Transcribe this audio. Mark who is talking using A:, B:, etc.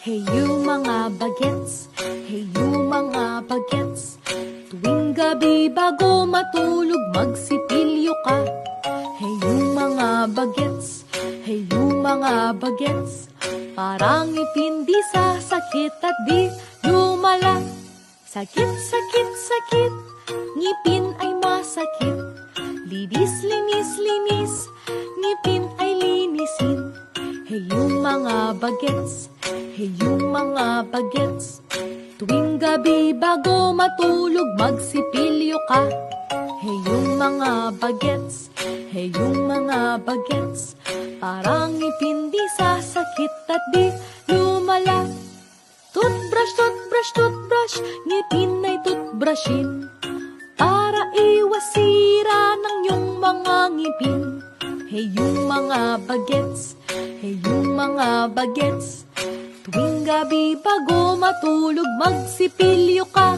A: Hey you mga bagets, hey you mga bagets, tuwing gabi bago matulog magsipilyo ka. Hey you mga bagets, hey you mga bagets, parang ipindi sa sakit at di lumala. Sakit, sakit, sakit, ngipin ay masakit. Linis, linis, linis, ngipin ay linisin. Hey you mga bagets, hey you mga bagets, tuwing gabi bago matulog magsipilyo ka. Hey you mga bagets, hey you mga bagets, parang ipindi sa sakit at di lumala. Toothbrush, toothbrush, toothbrush, ngipin ay toothbrushin, para iwas sira ng iyong mga ngipin. Hey you mga bagets, hey you mga bagets, tuwing gabi bago matulog magsipilyo ka.